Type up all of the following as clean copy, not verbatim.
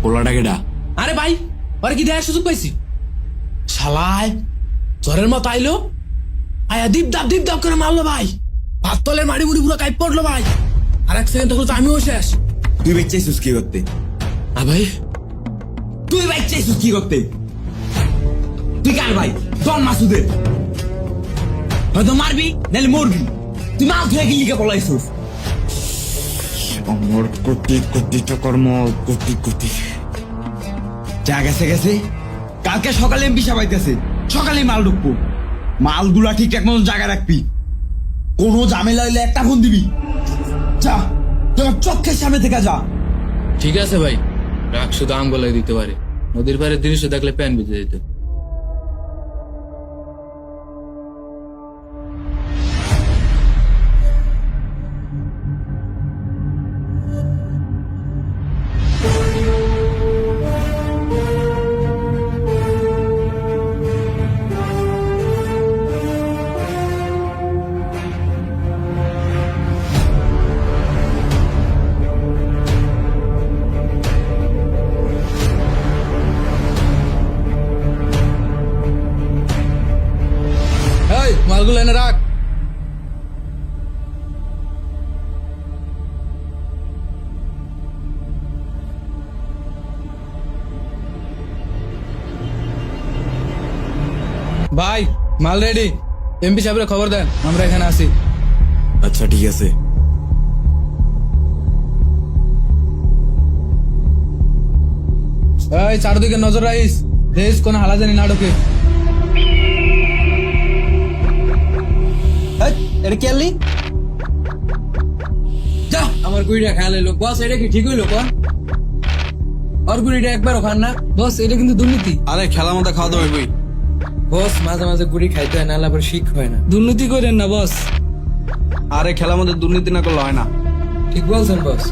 পোলাটা কেডা? আরে ভাই, ওরে কি দেখার সুযোগ পাইছি? শালায় জ্বরের মতো আইলো, আয়া দীপ দাপ করে মারলো ভাই। ভাত তলের মাড়ি মুড়ি পুরো কাইপ পড়লো ভাই। আর এক সেকেন্ড তখন তো আমিও শেষ। তুই বেঁচেছিস কি করতে? ভাই তুই বেঁচেছিস কি করতে? তুই কার ভাই? জন মাসুদের। হয়তো মারবি নাহলে মরবি। তুই মাছ ধরে গেলি কে পলাইছিস? আমার কোটি কোটি টাকার মাল, কোটি। যা গেছে গেছে, কালকে সকালে এমপি পাইতেছে, সকালে মাল ঢুকবো। মালগুলা ঠিকঠাক মতো জায়গায় রাখবি। কোনো ঝামেলা হইলে একটা ফোন দিবি। যা, তোমার চোখের সামনে থেকে যা। ঠিক আছে ভাই, রাগ শুধু আম গলায় দিতে পারে। নদীর পাড়ে দৃশ্য দেখলে প্যান ভিজে যেত। মালগুলো এনে রাখ। ভাই মাল রেডি। এমপি সাহেবের খবর দেন, আমরা এখানে আছি। আচ্ছা ঠিক আছে। এই চারদিকে নজর রাখিস, দেশ কোন হালা জানি না ঢোকে। এটা কি আনলি? যা, আমার গুড়িটা খেয়াল এলো। বস এটা কি ঠিক হইলো? কোন আর গুড়িটা একবার খান না বস, এটা কিন্তু দুর্নীতি। আরে খেলার মধ্যে খাওয়া দাওয়া হইবই। বস মাঝে মাঝে গুড়ি খাইতে হয়, নাহলে আবার শিখ হয় না। দুর্নীতি করেন না বস। আরে খেলার মধ্যে দুর্নীতি না করলে হয় না। ঠিক বলছেন বস।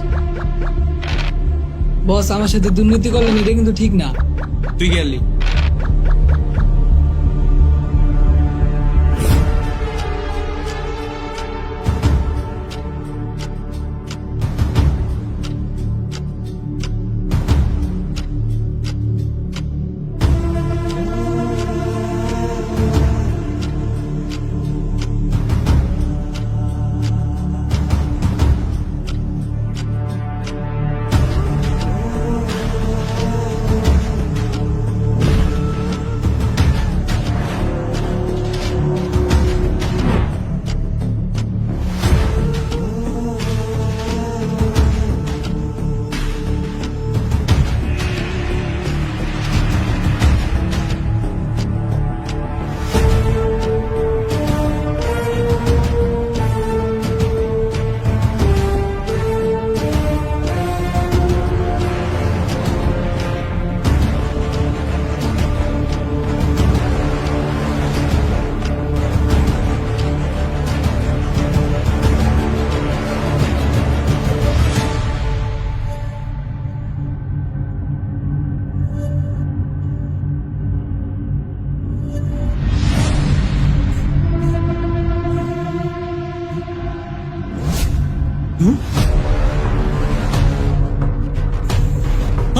বস আমার সাথে দুর্নীতি করলেন, এটা কিন্তু ঠিক না। তুই কি আনলি?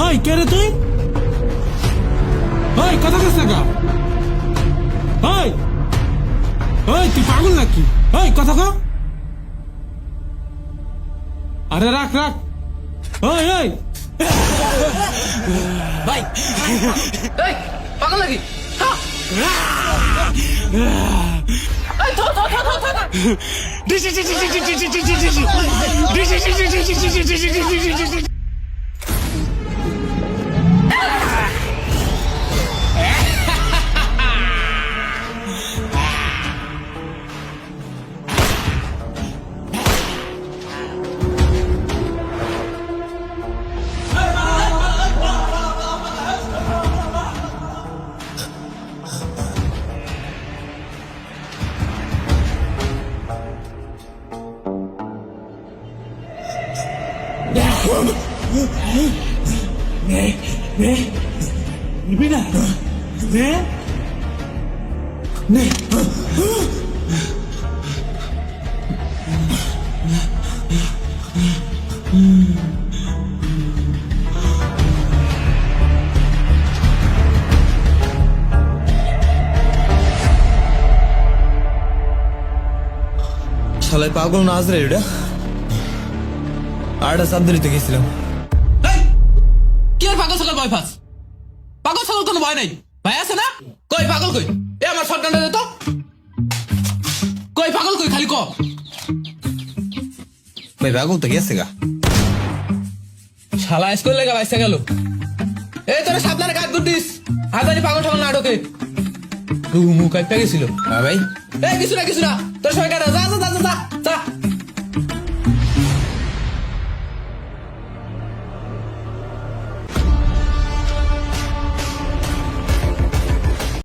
ওই কে রে তুই? ওই কথা কস না কা? ওই ওই তুই পাগল নাকি? ওই কথা ক। আরে রাখ রাখ। ওই ওই ভাই এই পাগল নাকি? নিবি না? নে নে শালায় পাগল না আজরে এটা আরটা সাবধানিতে গেছিলাম। এই, কি আর পাগল ছাগল ভয় পাস? পাগল ছাগল কোনো ভয় নাই, ভাই আছে না? কই পাগল কই? এ আমার শটগানটা দে তো। কই পাগল কই খালি ক। ভাই পাগল তো গেছে গা। শালা স্কুল লেগে বাইসা গেল। এই তোরা সাবধানে কাজ করতিস, হাজারি পাগল ছাগল না ঢোকে। মুখ কাইপা গেছিল। হ্যাঁ ভাই এই কিছু না তোর সবাই কাটা, যা যা যা যা যা।